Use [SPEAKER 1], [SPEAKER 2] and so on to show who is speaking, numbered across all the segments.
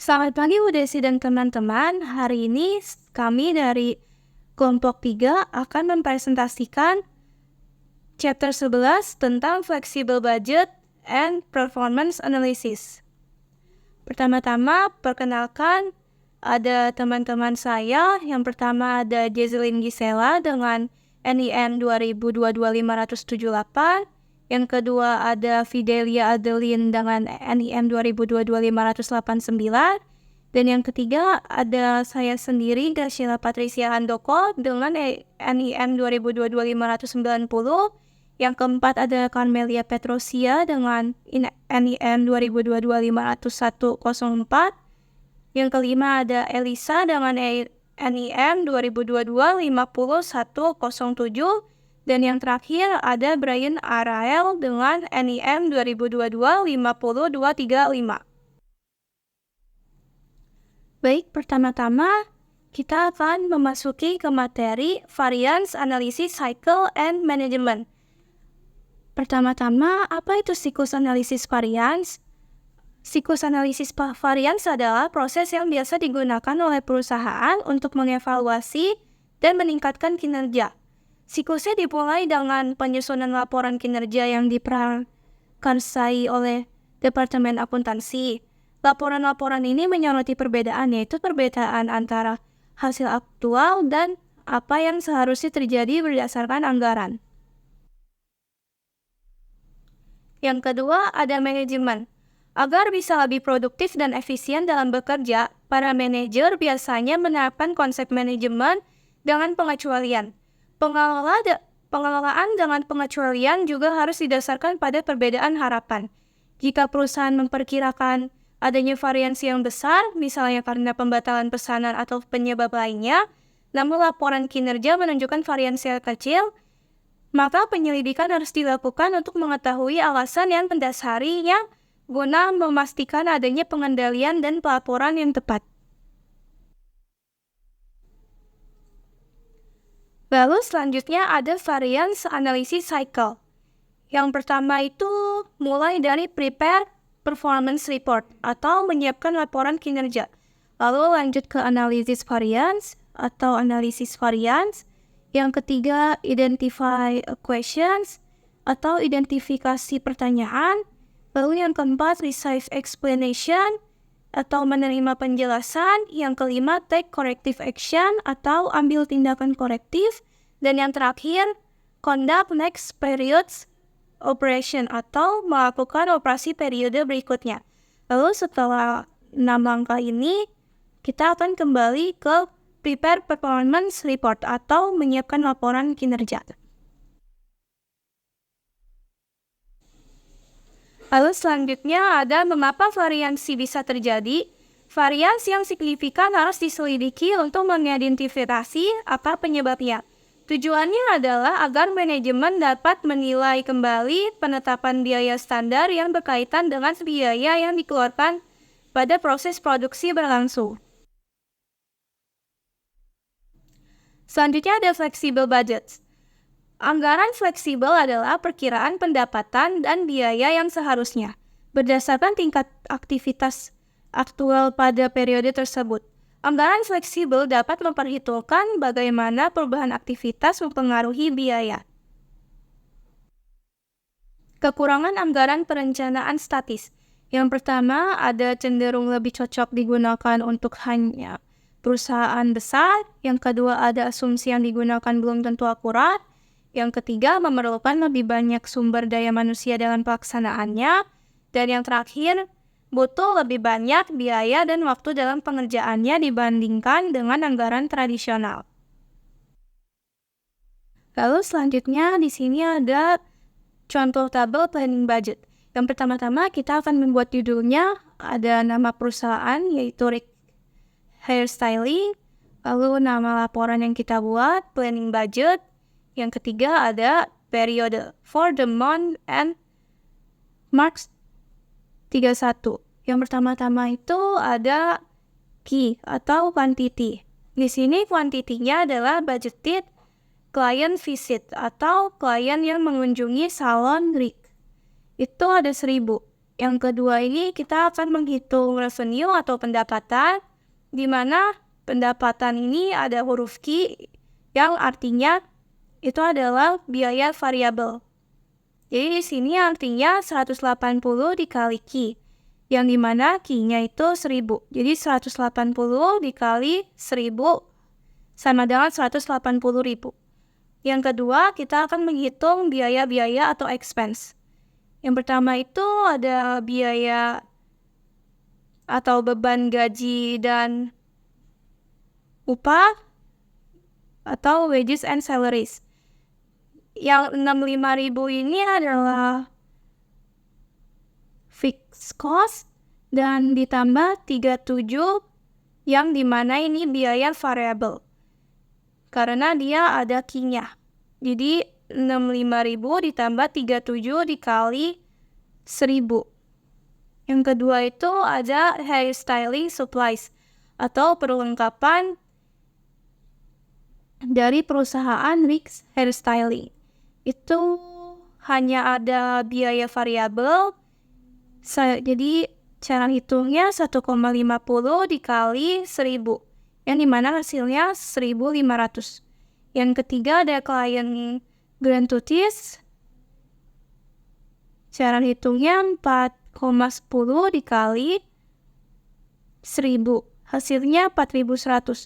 [SPEAKER 1] Selamat pagi Bu Desi dan teman-teman. Hari ini kami dari kelompok 3 akan mempresentasikan chapter 11 tentang Flexible Budget and Performance Analysis. Pertama-tama, perkenalkan ada teman-teman saya. Yang pertama ada Jezelyn Gisela dengan NIM 2022-578. Yang kedua ada Fidelia Adeline dengan NIM 2022-589. Dan yang ketiga ada saya sendiri, Graciela Patricia Handoko dengan NIM 2022-590. Yang keempat ada Carmelia Petrosia dengan NIM 2022-50104. Yang kelima ada Elisa dengan NIM 2022-50107. Dan yang terakhir ada Brian Arael dengan NIM 2022-50235. Baik, pertama-tama kita akan memasuki ke materi Variance Analysis Cycle and Management. Pertama-tama, apa itu siklus analisis variance? Siklus analisis variance adalah proses yang biasa digunakan oleh perusahaan untuk mengevaluasi dan meningkatkan kinerja. Siklusnya dimulai dengan penyusunan laporan kinerja yang diprakarsai oleh Departemen Akuntansi. Laporan-laporan ini menyoroti perbedaan, yaitu perbedaan antara hasil aktual dan apa yang seharusnya terjadi berdasarkan anggaran. Yang kedua, ada manajemen. Agar bisa lebih produktif dan efisien dalam bekerja, para manajer biasanya menerapkan konsep manajemen dengan pengecualian. Pengelolaan dengan pengecualian juga harus didasarkan pada perbedaan harapan. Jika perusahaan memperkirakan adanya variasi yang besar, misalnya karena pembatalan pesanan atau penyebab lainnya, namun laporan kinerja menunjukkan variasi yang kecil, maka penyelidikan harus dilakukan untuk mengetahui alasan yang mendasarinya guna memastikan adanya pengendalian dan pelaporan yang tepat. Lalu selanjutnya ada Variance Analysis Cycle. Yang pertama itu mulai dari Prepare Performance Report atau menyiapkan laporan kinerja. Lalu lanjut ke Analysis Variance atau Analisis Variance. Yang ketiga Identify Questions atau identifikasi pertanyaan. Lalu yang keempat Receive Explanation atau menerima penjelasan. Yang kelima Take Corrective Action atau ambil tindakan korektif. Dan yang terakhir Conduct Next Periods Operation atau melakukan operasi periode berikutnya. Lalu setelah 6 langkah ini, kita akan kembali ke Prepare Performance Report atau menyiapkan laporan kinerja. Lalu selanjutnya ada mengapa variasi bisa terjadi. Variasi yang signifikan harus diselidiki untuk mengidentifikasi apa penyebabnya. Tujuannya adalah agar manajemen dapat menilai kembali penetapan biaya standar yang berkaitan dengan biaya yang dikeluarkan pada proses produksi berlangsung. Selanjutnya ada flexible budget. Anggaran fleksibel adalah perkiraan pendapatan dan biaya yang seharusnya berdasarkan tingkat aktivitas aktual pada periode tersebut. Anggaran fleksibel dapat memperhitungkan bagaimana perubahan aktivitas mempengaruhi biaya. Kekurangan anggaran perencanaan statis. Yang pertama, ada cenderung lebih cocok digunakan untuk hanya perusahaan besar. Yang kedua, ada asumsi yang digunakan belum tentu akurat. Yang ketiga, memerlukan lebih banyak sumber daya manusia dalam pelaksanaannya. Dan yang terakhir, butuh lebih banyak biaya dan waktu dalam pengerjaannya dibandingkan dengan anggaran tradisional. Lalu selanjutnya di sini ada contoh tabel planning budget. Yang pertama-tama kita akan membuat judulnya, ada nama perusahaan yaitu Rick Hairstyling, lalu nama laporan yang kita buat, planning budget. Yang ketiga ada periode for the month and March 31. Yang pertama-tama itu ada key atau quantity. Di sini quantity-nya adalah budgeted client visit atau klien yang mengunjungi salon Rick. Itu ada 1000. Yang kedua ini kita akan menghitung revenue atau pendapatan, di mana pendapatan ini ada huruf Q yang artinya itu adalah biaya variabel. Jadi di sini artinya 180 dikali Q, yang dimana Q-nya itu 1000. Jadi 180 dikali 1000 sama dengan 180.000. Yang kedua, kita akan menghitung biaya-biaya atau expense. Yang pertama itu ada biaya atau beban gaji dan upah atau wages and salaries. Yang 65.000 ini adalah fixed cost dan ditambah 37 yang dimana ini biaya variable karena dia ada Q-nya. Jadi 65.000 ditambah 37 dikali 1000. Yang kedua itu ada hairstyling supplies atau perlengkapan dari perusahaan Rick's Hairstyling. Itu hanya ada biaya variabel, jadi cara hitungnya 1,50 dikali 1000, yang dimana hasilnya 1.500. Yang ketiga ada client gratuities, cara hitungnya 4,10 dikali 1000, hasilnya 4.100.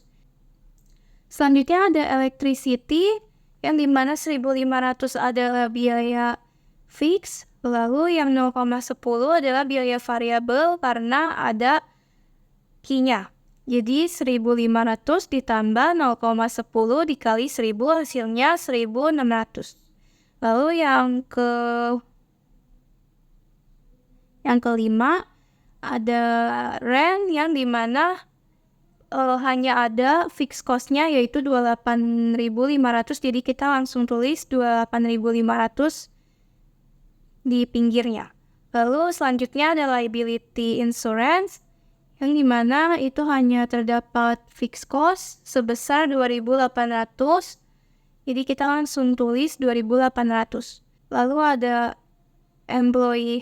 [SPEAKER 1] Selanjutnya ada electricity, yang dimana 1.500 adalah biaya fix, lalu yang 0,10 adalah biaya variabel karena ada Q-nya. Jadi 1.500 ditambah 0,10 dikali 1000 hasilnya 1.600. Lalu yang kelima ada rent, yang dimana hanya ada fixed cost-nya yaitu 28.500, jadi kita langsung tulis 28.500 di pinggirnya. Lalu selanjutnya ada liability insurance, yang dimana itu hanya terdapat fixed cost sebesar 2.800, jadi kita langsung tulis 2.800. Lalu ada employee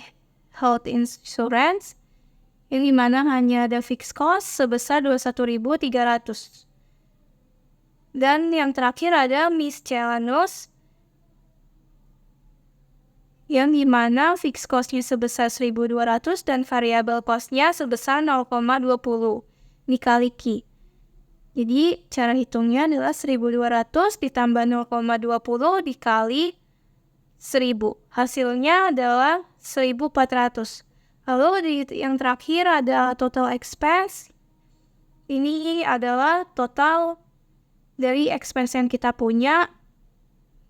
[SPEAKER 1] health insurance, yang dimana hanya ada fixed cost sebesar 21.300. Dan yang terakhir ada miscellaneous, yang dimana fixed cost-nya sebesar 1.200 dan variable cost-nya sebesar 0,20 dikali Q. Jadi cara hitungnya adalah 1.200 ditambah 0,20 dikali 1000. Hasilnya adalah 1.400. Lalu yang terakhir ada total expense. Ini adalah total dari expense yang kita punya,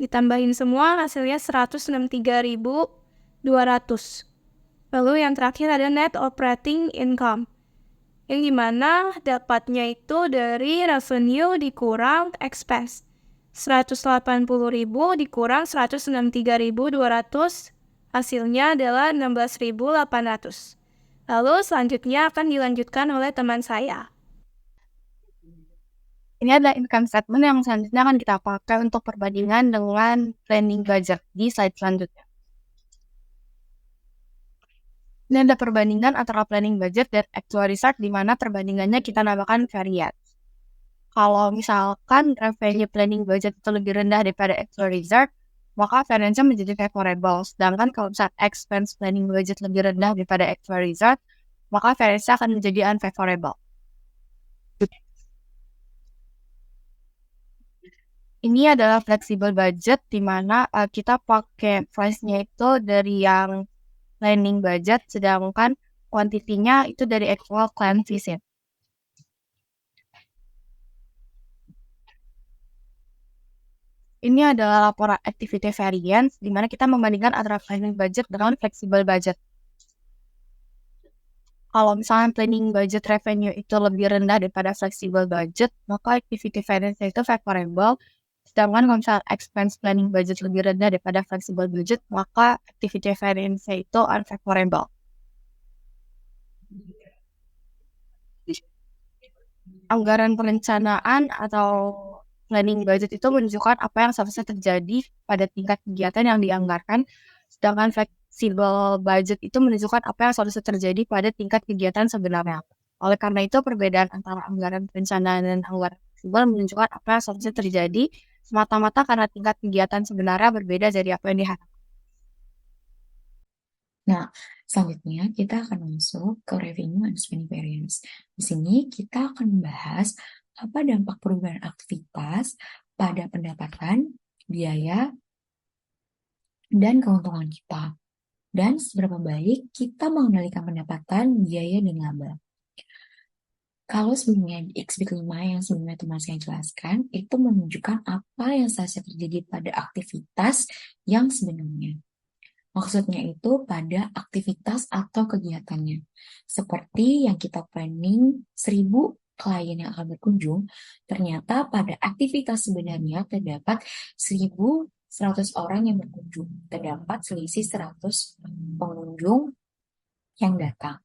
[SPEAKER 1] ditambahin semua hasilnya 163.200. Lalu yang terakhir ada net operating income, yang dimana dapatnya itu dari revenue dikurang expense. 180.000 dikurang 163.200, hasilnya adalah 16.800. Lalu selanjutnya akan dilanjutkan oleh teman saya.
[SPEAKER 2] Ini adalah income statement yang selanjutnya akan kita pakai untuk perbandingan dengan planning budget di slide selanjutnya. Ini ada perbandingan antara planning budget dan actual result, di mana perbandingannya kita namakan variance. Kalau misalkan revenue planning budget itu lebih rendah daripada actual result, maka variance-nya menjadi favorable. Sedangkan kalau misalkan expense planning budget lebih rendah daripada actual result, maka variance-nya akan menjadi unfavorable. Ini adalah flexible budget, di mana kita pakai price-nya itu dari yang planning budget, sedangkan quantity-nya itu dari actual client visit. Ini adalah laporan activity variance, di mana kita membandingkan antara planning budget dengan flexible budget. Kalau misalnya planning budget revenue itu lebih rendah daripada flexible budget, maka activity variance itu favorable. Sedangkan kalau misalnya expense planning budget lebih rendah daripada flexible budget, maka activity variance itu unfavorable. Anggaran perencanaan atau planning budget itu menunjukkan apa yang seharusnya terjadi pada tingkat kegiatan yang dianggarkan, sedangkan fleksibel budget itu menunjukkan apa yang seharusnya terjadi pada tingkat kegiatan sebenarnya. Oleh karena itu, perbedaan antara anggaran perencanaan dan anggaran fleksibel menunjukkan apa yang seharusnya terjadi semata-mata karena tingkat kegiatan sebenarnya berbeda dari apa yang diharapkan.
[SPEAKER 3] Nah, selanjutnya kita akan masuk ke revenue and spending variance. Di sini kita akan membahas apa dampak perubahan aktivitas pada pendapatan, biaya, dan keuntungan kita. Dan seberapa baik kita mengendalikan pendapatan, biaya, dan laba. Kalau sebelumnya di Xbit 5 yang sebelumnya teman saya jelaskan, itu menunjukkan apa yang seharusnya terjadi pada aktivitas yang sebenarnya. Maksudnya itu pada aktivitas atau kegiatannya. Seperti yang kita planning 1000 klien yang akan berkunjung, ternyata pada aktivitas sebenarnya terdapat 1100 orang yang berkunjung. Terdapat selisih 100 pengunjung yang datang.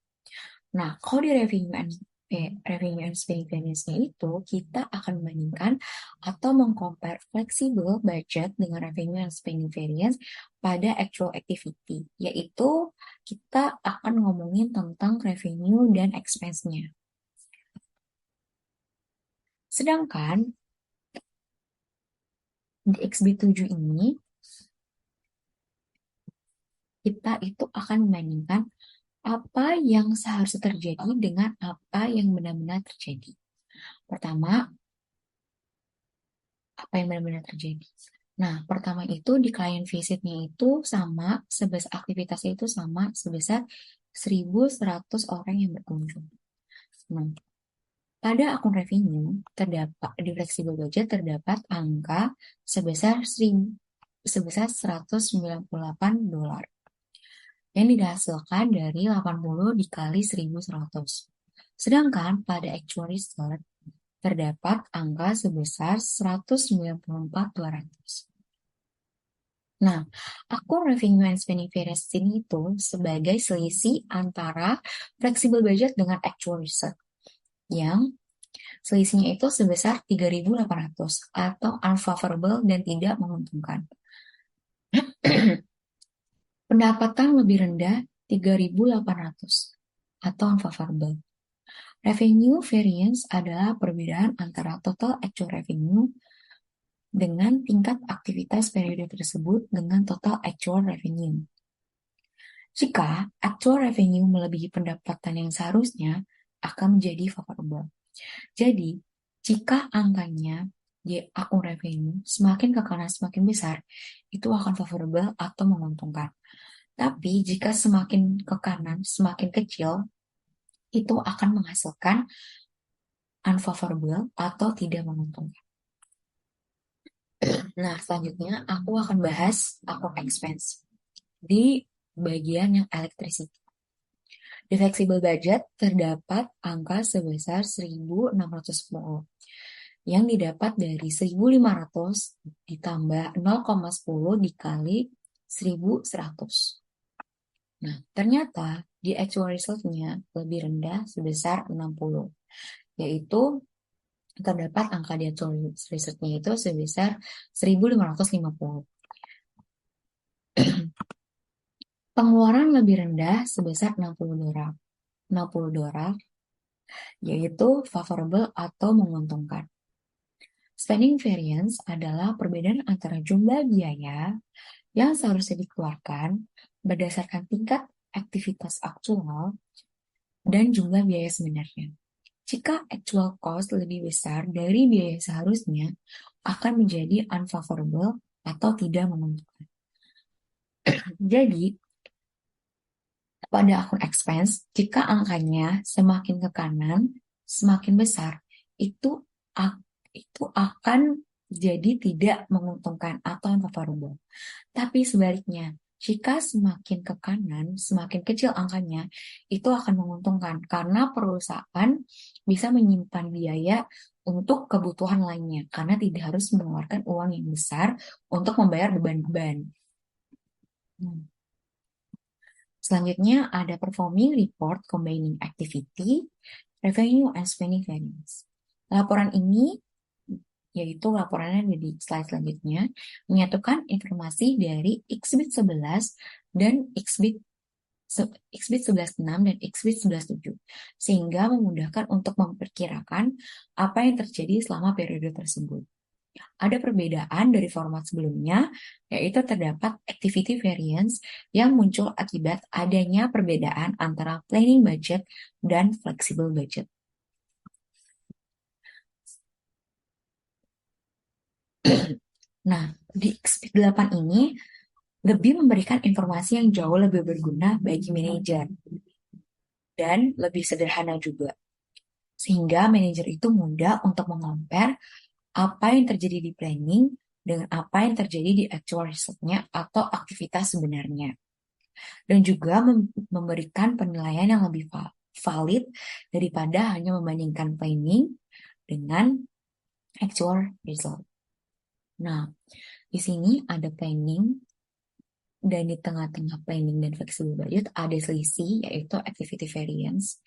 [SPEAKER 3] Nah, kalau di revenue and spending variance-nya itu, kita akan membandingkan atau mengcompare flexible budget dengan revenue and spending variance pada actual activity, yaitu kita akan ngomongin tentang revenue dan expense-nya. Sedangkan di XB7 ini, kita itu akan membandingkan apa yang seharusnya terjadi dengan apa yang benar-benar terjadi. Pertama, apa yang benar-benar terjadi. Nah, pertama itu di client visitnya itu sama, sebesar aktivitasnya itu sama sebesar 1100 orang yang berkunjung. Nah, pada akun revenue terdapat di flexible budget terdapat angka sebesar 198 dolar yang dihasilkan dari 80 dikali 1100. Sedangkan pada actual result terdapat angka sebesar 194.200. Nah, akun revenue and spending variance ini itu sebagai selisih antara flexible budget dengan actual result, yang selisihnya itu sebesar 3.800 atau unfavorable dan tidak menguntungkan. Pendapatan lebih rendah 3.800 atau unfavorable. Revenue variance adalah perbedaan antara total actual revenue dengan tingkat aktivitas periode tersebut dengan total actual revenue. Jika actual revenue melebihi pendapatan yang seharusnya, akan menjadi favorable. Jadi, jika angkanya di akun revenue semakin ke kanan semakin besar, itu akan favorable atau menguntungkan. Tapi jika semakin ke kanan semakin kecil, itu akan menghasilkan unfavorable atau tidak menguntungkan. Nah, selanjutnya aku akan bahas akun expense di bagian yang electricity. Di flexible budget terdapat angka sebesar 1.610 yang didapat dari 1.500 ditambah 0,10 dikali 1.100. Nah, ternyata di actual result-nya lebih rendah sebesar 60, yaitu terdapat angka di actual result-nya itu sebesar 1.550. Pengeluaran lebih rendah sebesar 60 dolar. 60 dolar, yaitu favorable atau menguntungkan. Spending variance adalah perbedaan antara jumlah biaya yang seharusnya dikeluarkan berdasarkan tingkat aktivitas aktual dan jumlah biaya sebenarnya. Jika actual cost lebih besar dari biaya seharusnya, akan menjadi unfavorable atau tidak menguntungkan. Jadi, pada akun expense, jika angkanya semakin ke kanan, semakin besar, itu akan jadi tidak menguntungkan atau unfavorable. Tapi sebaliknya, jika semakin ke kanan, semakin kecil angkanya, itu akan menguntungkan karena perusahaan bisa menyimpan biaya untuk kebutuhan lainnya karena tidak harus mengeluarkan uang yang besar untuk membayar beban-beban. Selanjutnya ada performing report combining activity, revenue, and spending variance. Laporan ini, yaitu laporannya di slide selanjutnya, menyatukan informasi dari Xbit 11 dan Xbit 11.6 dan Xbit 11.7, sehingga memudahkan untuk memperkirakan apa yang terjadi selama periode tersebut. Ada perbedaan dari format sebelumnya, yaitu terdapat activity variance yang muncul akibat adanya perbedaan antara planning budget dan flexible budget. Nah, di Xbit 8 ini lebih memberikan informasi yang jauh lebih berguna bagi manajer dan lebih sederhana juga. Sehingga manajer itu mudah untuk mengompar apa yang terjadi di planning dengan apa yang terjadi di actual resultnya atau aktivitas sebenarnya. Dan juga memberikan penilaian yang lebih valid daripada hanya membandingkan planning dengan actual result. Nah, di sini ada planning, dan di tengah-tengah planning dan flexible budget ada selisih, yaitu activity variance.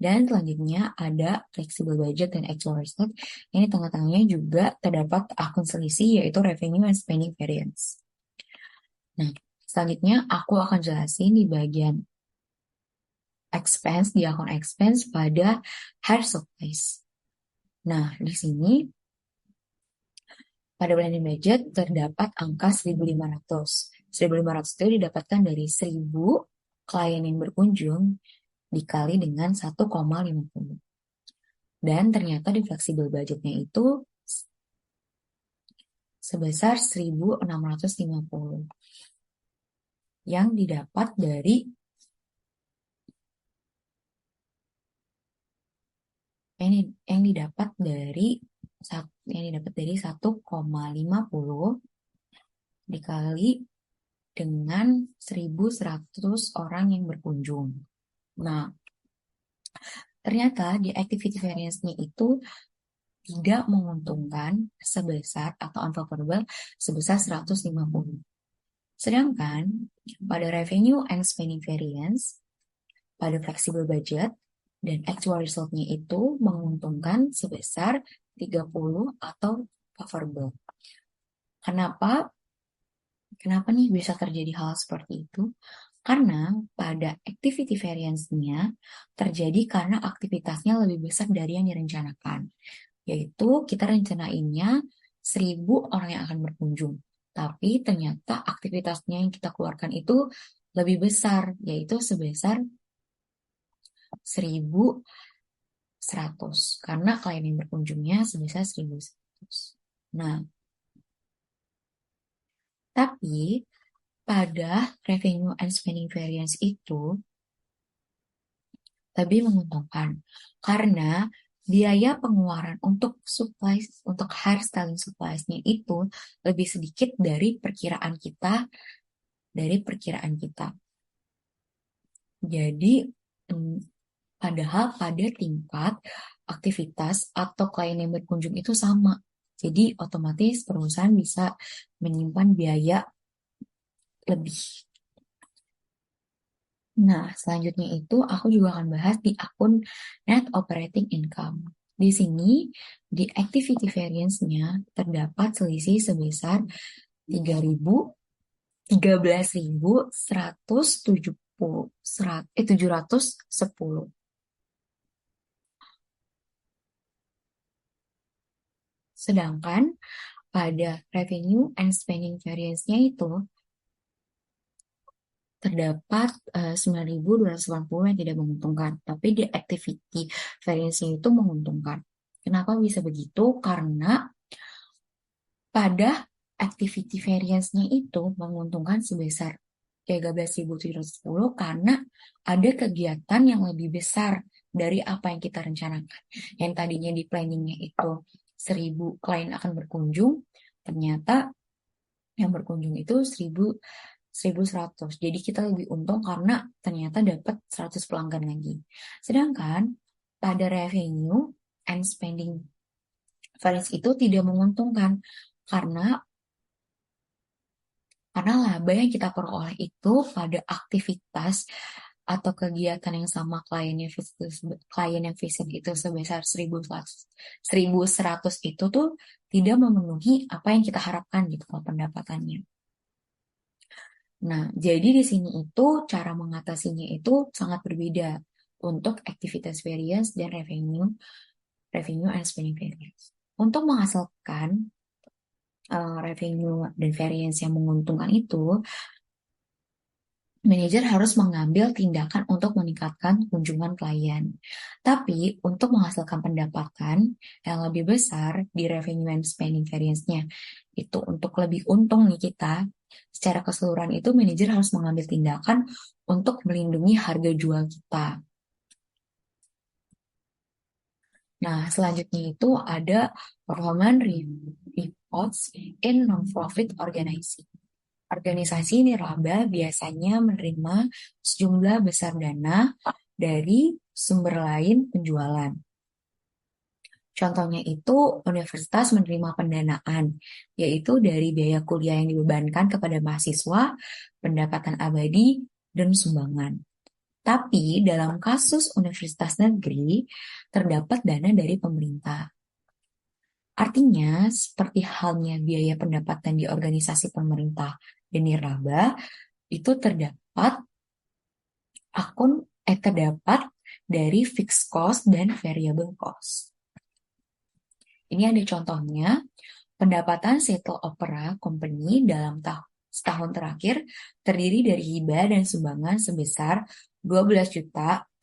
[SPEAKER 3] Dan selanjutnya ada flexible budget dan actual result. Ini tengah-tengahnya juga terdapat akun selisih, yaitu revenue and spending variance. Nah, selanjutnya aku akan jelasin di bagian expense, di akun expense pada hire supplies. Nah, di sini pada planning budget terdapat angka 1.500. 1.500 itu didapatkan dari 1.000 klien yang berkunjung dikali dengan 1,50. Dan ternyata di flexible budgetnya itu sebesar 1.650 yang didapat dari 1,50 dikali dengan 1.100 orang yang berkunjung. Nah, ternyata di activity variance-nya itu tidak menguntungkan sebesar atau unfavorable sebesar 150. Sedangkan pada revenue and spending variance, pada flexible budget, dan actual result-nya itu menguntungkan sebesar 30 atau favorable. Kenapa nih bisa terjadi hal seperti itu? Karena pada activity variance-nya terjadi karena aktivitasnya lebih besar dari yang direncanakan. Yaitu kita rencanainnya 1.000 orang yang akan berkunjung. Tapi ternyata aktivitasnya yang kita keluarkan itu lebih besar, yaitu sebesar 1.100. Karena klien yang berkunjungnya sebesar 1.100. Nah, tapi pada revenue and spending variance itu lebih menguntungkan karena biaya pengeluaran untuk supplies, untuk hairstyling supplies-nya itu lebih sedikit dari perkiraan kita. Jadi, padahal pada tingkat aktivitas atau klien yang berkunjung itu sama. Jadi, otomatis perusahaan bisa menyimpan biaya lebih. Nah, selanjutnya itu aku juga akan bahas di akun net operating income. Di sini, di activity variance-nya terdapat selisih sebesar 13.110. Sedangkan pada revenue and spending variance-nya itu terdapat 9.280 yang tidak menguntungkan, tapi di activity variance-nya itu menguntungkan. Kenapa bisa begitu? Karena pada activity variance-nya itu menguntungkan sebesar 13.710 karena ada kegiatan yang lebih besar dari apa yang kita rencanakan. Yang tadinya di planningnya itu 1.000 klien akan berkunjung, ternyata yang berkunjung itu 1.100. Jadi kita lebih untung karena ternyata dapat 100 pelanggan lagi. Sedangkan pada revenue and spending variance itu tidak menguntungkan karena laba yang kita peroleh itu pada aktivitas atau kegiatan yang sama klien yang visit itu sebesar 1.100 itu tuh tidak memenuhi apa yang kita harapkan gitu kalau pendapatannya. Nah, jadi di sini itu cara mengatasinya itu sangat berbeda untuk activities variance dan revenue and spending variance. Untuk menghasilkan revenue dan variance yang menguntungkan itu, manajer harus mengambil tindakan untuk meningkatkan kunjungan klien. Tapi untuk menghasilkan pendapatan yang lebih besar di revenue and spending variance-nya, itu untuk lebih untung nih kita, secara keseluruhan itu manajer harus mengambil tindakan untuk melindungi harga jual kita. Nah, selanjutnya itu ada performance reports in non-profit organization. Organisasi nirlaba biasanya menerima sejumlah besar dana dari sumber lain penjualan. Contohnya itu universitas menerima pendanaan, yaitu dari biaya kuliah yang dibebankan kepada mahasiswa, pendapatan abadi, dan sumbangan. Tapi dalam kasus universitas negeri, terdapat dana dari pemerintah. Artinya, seperti halnya biaya pendapatan di organisasi pemerintah dan nirlaba, itu terdapat dari fixed cost dan variable cost. Ini ada contohnya, pendapatan Seattle Opera Company dalam setahun terakhir terdiri dari hibah dan sumbangan sebesar $12.719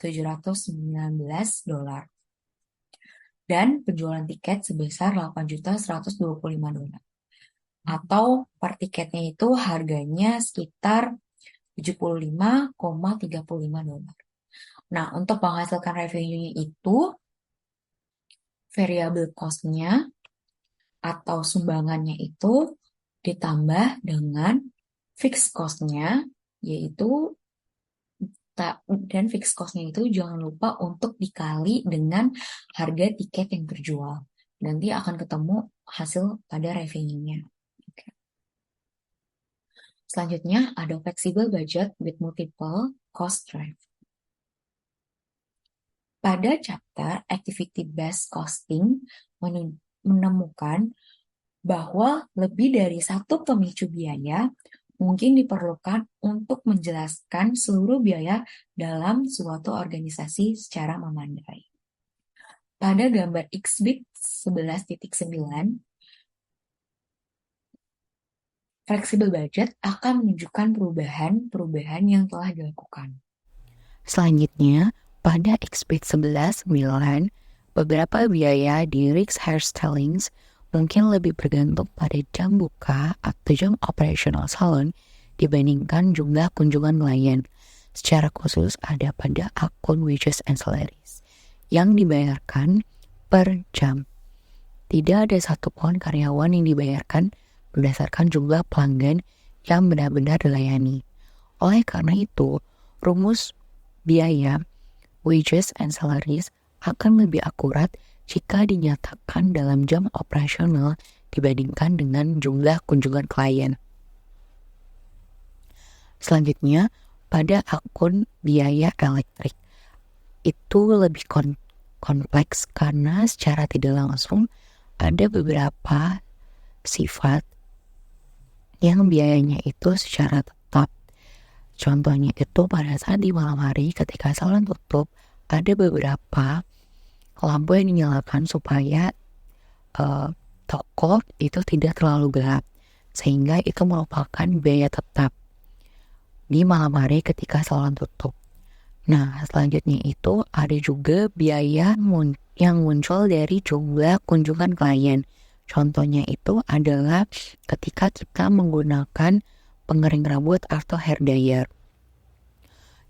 [SPEAKER 3] dan penjualan tiket sebesar $8.125 atau per tiketnya itu harganya sekitar $75,35. Nah, untuk menghasilkan revenue-nya itu variable cost-nya atau sumbangannya itu ditambah dengan fixed cost-nya, yaitu dan fixed cost-nya itu jangan lupa untuk dikali dengan harga tiket yang terjual. Nanti akan ketemu hasil pada revenue-nya. Okay. Selanjutnya ada flexible budget with multiple cost drive. Pada chapter activity-based costing menemukan bahwa lebih dari satu pemicu biaya mungkin diperlukan untuk menjelaskan seluruh biaya dalam suatu organisasi secara memadai. Pada gambar Xbit 11.9, flexible budget akan menunjukkan perubahan yang telah dilakukan.
[SPEAKER 4] Selanjutnya, pada Xbit 11.9, beberapa biaya di Rick's Hairstylings mungkin lebih bergantung pada jam buka atau jam operasional salon dibandingkan jumlah kunjungan klien. Secara khusus ada pada akun wages and salaries yang dibayarkan per jam. Tidak ada satupun karyawan yang dibayarkan berdasarkan jumlah pelanggan yang benar-benar dilayani. Oleh karena itu, rumus biaya wages and salaries akan lebih akurat jika dinyatakan dalam jam operasional dibandingkan dengan jumlah kunjungan klien. Selanjutnya, pada akun biaya elektrik, itu lebih kompleks karena secara tidak langsung ada beberapa sifat yang biayanya itu secara tetap. Contohnya itu pada saat di malam hari ketika salon tutup, ada beberapa lampu yang dinyalakan supaya toko itu tidak terlalu gelap, sehingga itu merupakan biaya tetap di malam hari ketika salon tutup. Nah, selanjutnya itu ada juga biaya yang muncul dari jumlah kunjungan klien. Contohnya itu adalah ketika kita menggunakan pengering rambut atau hair dryer,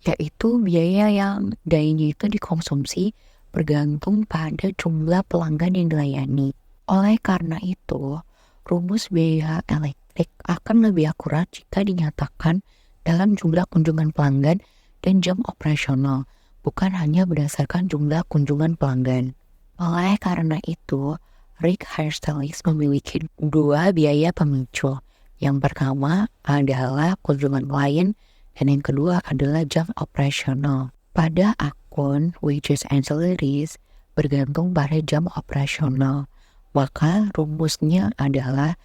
[SPEAKER 4] yaitu biaya yang dayanya itu dikonsumsi bergantung pada jumlah pelanggan yang dilayani. Oleh karena itu, rumus biaya elektrik akan lebih akurat jika dinyatakan dalam jumlah kunjungan pelanggan dan jam operasional, bukan hanya berdasarkan jumlah kunjungan pelanggan. Oleh karena itu, Rick Hairstylings memiliki dua biaya pemicu. Yang pertama adalah kunjungan klien dan yang kedua adalah jam operasional. Pada akun wages and salaries bergantung pada jam operasional, maka rumusnya adalah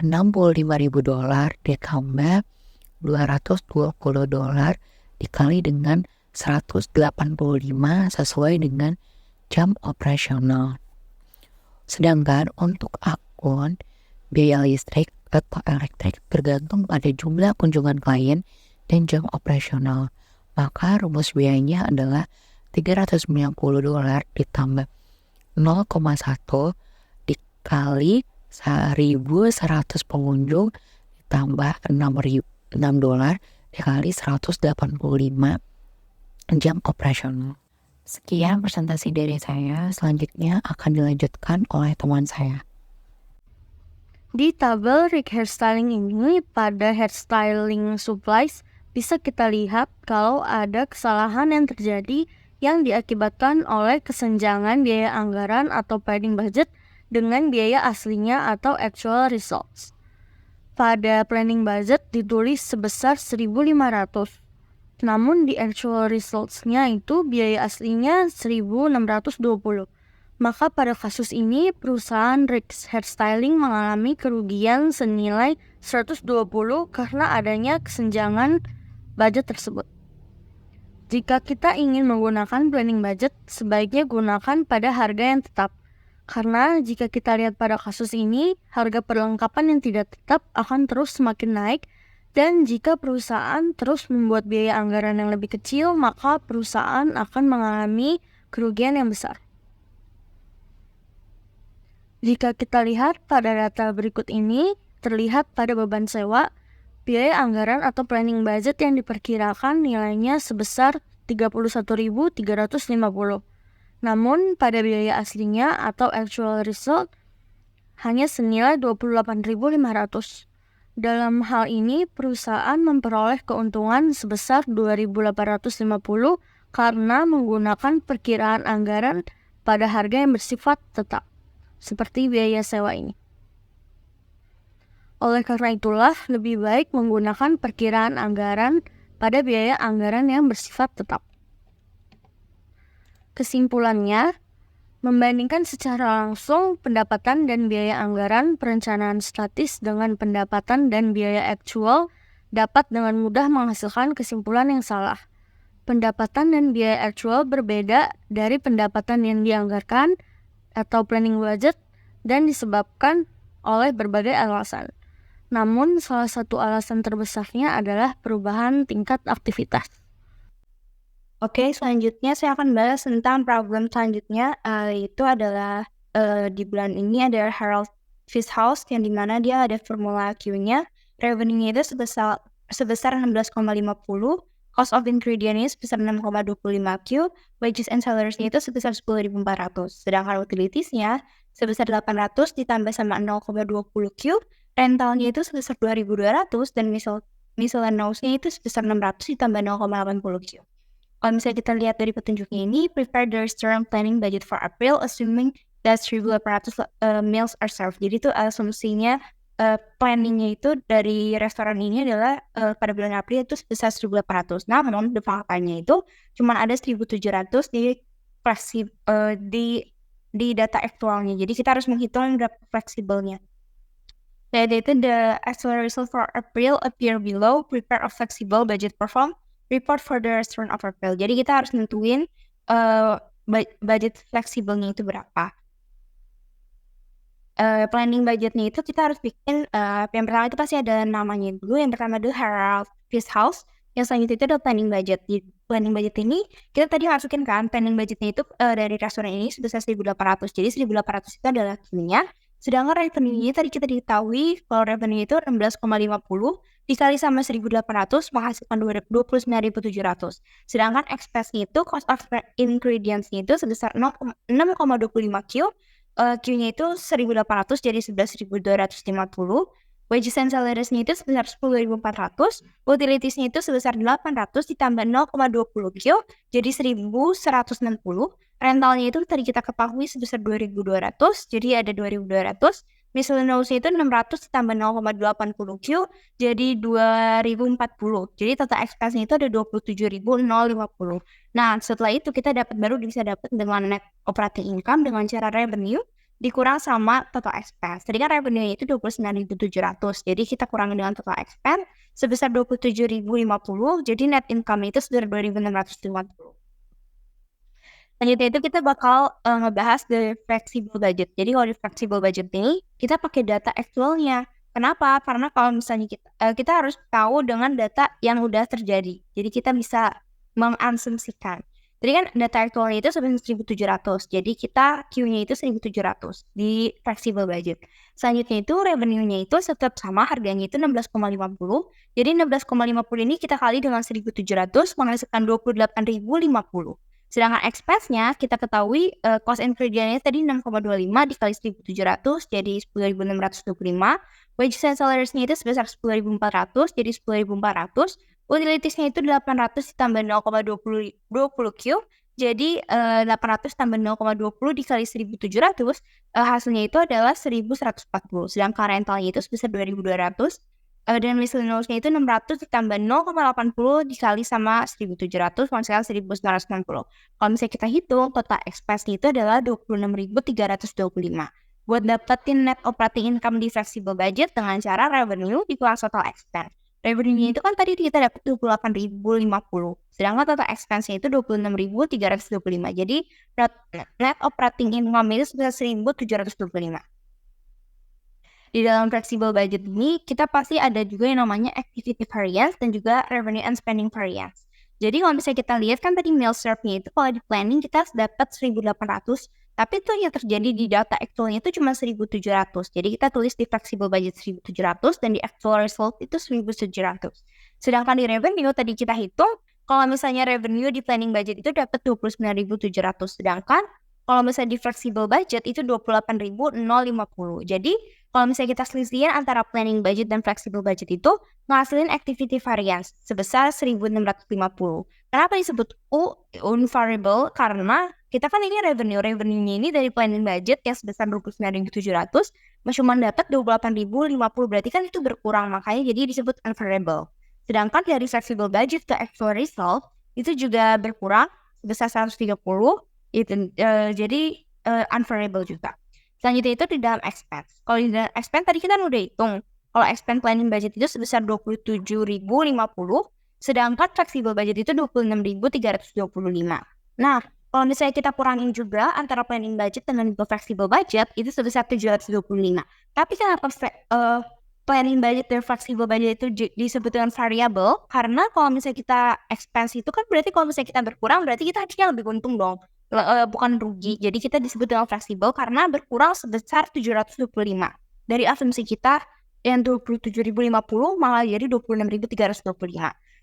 [SPEAKER 4] $65.000 ditambah $220 dikali dengan 185 sesuai dengan jam operasional. Sedangkan untuk akun biaya listrik atau elektrik tergantung pada jumlah kunjungan klien dan jam operasional. Maka rumus biayanya adalah $390 ditambah 0,1 dikali 1.100 pengunjung ditambah $6 dikali 185 jam operasional. Sekian presentasi dari saya, selanjutnya akan dilanjutkan oleh teman saya.
[SPEAKER 1] Di tabel rig hairstyling ini, pada hairstyling supplies, bisa kita lihat kalau ada kesalahan yang terjadi yang diakibatkan oleh kesenjangan biaya anggaran atau planning budget dengan biaya aslinya atau actual results. Pada planning budget ditulis sebesar 1.500. Namun di actual results-nya itu biaya aslinya 1.620. Maka pada kasus ini perusahaan Riggs Hairstyling mengalami kerugian senilai 120 karena adanya kesenjangan budget tersebut. Jika kita ingin menggunakan planning budget, sebaiknya gunakan pada harga yang tetap. Karena jika kita lihat pada kasus ini, harga perlengkapan yang tidak tetap akan terus semakin naik. Dan jika perusahaan terus membuat biaya anggaran yang lebih kecil, maka perusahaan akan mengalami kerugian yang besar. Jika kita lihat pada data berikut ini, terlihat pada beban sewa, biaya anggaran atau planning budget yang diperkirakan nilainya sebesar 31.350. Namun pada biaya aslinya atau actual result hanya senilai 28.500. Dalam hal ini, perusahaan memperoleh keuntungan sebesar 2.850 karena menggunakan perkiraan anggaran pada harga yang bersifat tetap, seperti biaya sewa ini. Oleh karena itulah, lebih baik menggunakan perkiraan anggaran pada biaya anggaran yang bersifat tetap. Kesimpulannya, membandingkan secara langsung pendapatan dan biaya anggaran perencanaan statis dengan pendapatan dan biaya aktual dapat dengan mudah menghasilkan kesimpulan yang salah. Pendapatan dan biaya aktual berbeda dari pendapatan yang dianggarkan atau planning budget dan disebabkan oleh berbagai alasan. Namun, salah satu alasan terbesarnya adalah perubahan tingkat aktivitas. Oke, selanjutnya saya akan bahas tentang problem selanjutnya, itu adalah di bulan ini ada Harold Fish House yang dimana dia ada formula Q-nya, revenue-nya itu sebesar 16,50, cost of ingredient-nya sebesar 6,25 Q, wages and salaries-nya itu sebesar 10.400, sedangkan utilities-nya sebesar 800 ditambah sama 0,20 Q, rental-nya itu sebesar 2.200 dan miscellaneous-nya itu sebesar 600 ditambah 0,80 Q. Kalau misalnya kita lihat dari petunjuknya ini, prepare the restaurant planning budget for April, assuming that 1.800 meals are served. Jadi itu asumsinya planningnya itu dari restoran ini adalah pada bulan April itu sebesar 1.800. Namun faktanya itu cuma ada 1.700 di data aktualnya. Jadi kita harus menghitung berapa fleksibelnya. Jadi itu the actual result for April appear below, prepare a flexible budget perform. Report for the restaurant of April. Jadi kita harus nentuin budget fleksibelnya itu berapa. Planning budgetnya itu kita harus bikin, yang pertama itu pasti ada namanya dulu. Yang pertama itu Harold Fish House. Yang selanjutnya itu adalah planning budget. Di planning budget ini kita tadi masukin kan planning budgetnya itu dari restoran ini sebesar 1.800. Jadi 1.800 itu adalah Q-nya. Sedangkan revenue-nya tadi kita diketahui kalau revenue itu 16,50 dikali sama 1.800 menghasilkan 29.700. Sedangkan expense-nya itu cost of ingredients-nya itu sebesar 6,25 Q. Q-nya itu 1.800 jadi 11.250. Wages and salaries-nya itu sebesar 10.400. Utilities-nya itu sebesar 800 ditambah 0,20 Q jadi 1.160. Rentalnya itu tadi kita ketahui sebesar 2.200, jadi ada 2.200. Miscellaneous-nya itu 600 ditambah 0,80 Q, jadi 2.040. Jadi total expense-nya itu ada 27.050. Nah, setelah itu kita baru bisa dapat dengan net operating income dengan cara revenue
[SPEAKER 2] dikurang sama total expense. Tadi kan revenue-nya itu 29.700. Jadi kita kurangi dengan total expense sebesar 27.050. Jadi net income itu sekitar 2.650. Selanjutnya itu kita bakal ngebahas the flexible budget. Jadi kalau di flexible budget ini kita pakai data actualnya. Kenapa? Karena kalau misalnya kita harus tahu dengan data yang udah terjadi. Jadi kita bisa mengasumsikan. Jadi kan data aktualnya itu sebenarnya 1.700. Jadi kita Q-nya itu 1.700 di flexible budget. Selanjutnya itu revenue-nya itu tetap sama, harganya itu 16,50. Jadi 16,50 ini kita kali dengan 1.700 menghasilkan 28.050. Sedangkan expense-nya kita ketahui cost ingredient-nya tadi 6,25 dikali 1.700 jadi 10.625. Wages and salaries-nya itu sebesar 10.400 jadi 10.400. Utilities-nya itu 800 ditambah 0,20 Q. Jadi 800 tambah 0,20 dikali 1.700 hasilnya itu adalah 1.140. Sedangkan rentalnya itu sebesar 2.200. Dan miscellaneous-nya itu 600 ditambah 0,80 dikali sama 1.700 menghasilkan 1.960. Kalau misalnya kita hitung total expense-nya itu adalah 26.325. Buat dapetin net operating income di flexible budget dengan cara revenue dikurangi total expense. Revenue-nya itu kan tadi kita dapat 28.050. Sedangkan total expense-nya itu 26.325. Jadi net operating income itu sebesar 1.725. Di dalam flexible budget ini kita pasti ada juga yang namanya activity variance dan juga revenue and spending variance. Jadi kalau misalnya kita lihat kan tadi meal serve-nya itu kalau di planning kita dapat 1.800, tapi itu yang terjadi di data actualnya itu cuma 1.700. Jadi kita tulis di flexible budget 1.700 dan di actual result itu 1.700. Sedangkan di revenue tadi kita hitung kalau misalnya revenue di planning budget itu dapat 29.700. Sedangkan kalau misalnya di flexible budget itu 28.050. Jadi kalau misalnya kita selisihin antara planning budget dan flexible budget itu ngasilin activity variance sebesar 1.650. Kenapa disebut unvariable? Karena kita kan ini revenue-nya ini dari planning budget yang sebesar 29.700 cuma dapat 28.050, berarti kan itu berkurang, makanya jadi disebut unvariable. Sedangkan dari flexible budget ke actual result itu juga berkurang sebesar 130, jadi unvariable juga. Selanjutnya itu di dalam expense. Kalau di dalam expense tadi kita udah hitung. Kalau expense planning budget itu sebesar 27.050, sedangkan flexible budget itu 26.325. Nah, kalau misalnya kita kurangin juga antara planning budget dengan flexible budget itu sebesar 725. Tapi kenapa planning budget dan flexible budget itu disebut dengan variable? Karena kalau misalnya kita expense itu kan berarti kalau misalnya kita berkurang berarti kita harusnya lebih untung dong. Bukan rugi. Jadi kita disebut dengan fleksibel karena berkurang sebesar 725. Dari asumsi kita yang 27.050 malah jadi 26.325.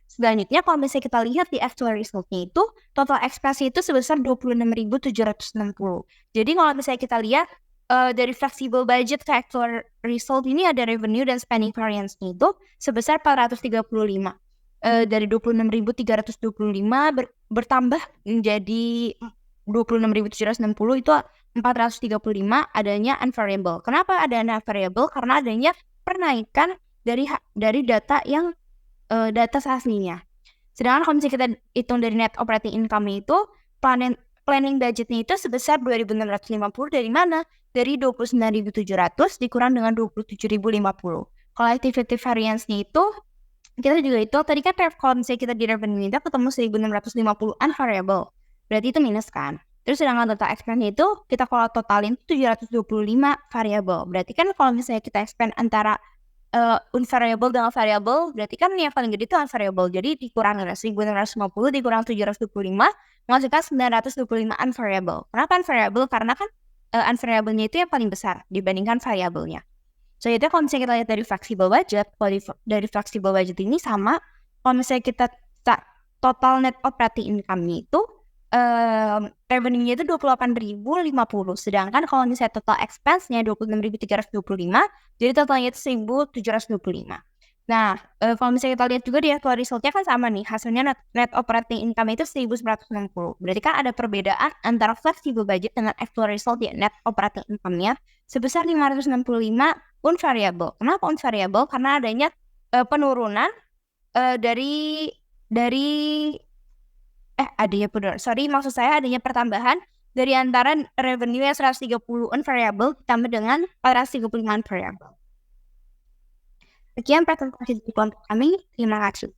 [SPEAKER 2] Selanjutnya kalau misalnya kita lihat di actual result-nya itu total expense itu sebesar 26.760. Jadi kalau misalnya kita lihat dari flexible budget ke actual result ini ada revenue dan spending variance-nya itu sebesar 435. Dari 26.325 bertambah menjadi 26.760 itu 435 adanya unvariable. Kenapa ada unvariable? Karena adanya penaikan dari data yang data aslinya. Sedangkan kalau misalnya kita hitung dari net operating income itu planning budgetnya itu sebesar 2.650 dari mana? Dari 29.700 dikurang dengan 27.050. Kalau activity variance-nya itu kita juga itu tadi kan kalau misalnya kita di revenue itu ketemu 1.650 unvariable. Berarti itu minus kan. Terus sedangkan total expense itu kita kalau totalin 725 variable. Berarti kan kalau misalnya kita expand antara unvariable dengan variable, berarti kan yang paling gede itu unvariable. Jadi dikurang 1.650 dikurang 725 menghasilkan 925 unvariable. Kenapa unvariable? Karena kan unvariable-nya itu yang paling besar dibandingkan variable-nya. So itu kalau misalnya kita lihat dari flexible budget, dari flexible budget ini sama kalau misalnya kita total net operating income-nya itu revenue-nya itu 28.050. Sedangkan kalau misalnya total expense-nya 26.325, jadi totalnya itu 1.725. Nah, kalau misalnya kita lihat juga di actual result-nya kan sama nih, hasilnya net operating income itu 1.960. Berarti kan ada perbedaan antara flexible budget dengan actual result ya net operating income-nya sebesar 565 unvariable. Kenapa unvariable? Karena adanya penurunan maksud saya adanya pertambahan
[SPEAKER 1] dari antara revenue yang 130-an variable ditambah dengan 435-an variable. Sekian presentasi dari kelompok kami. Terima kasih.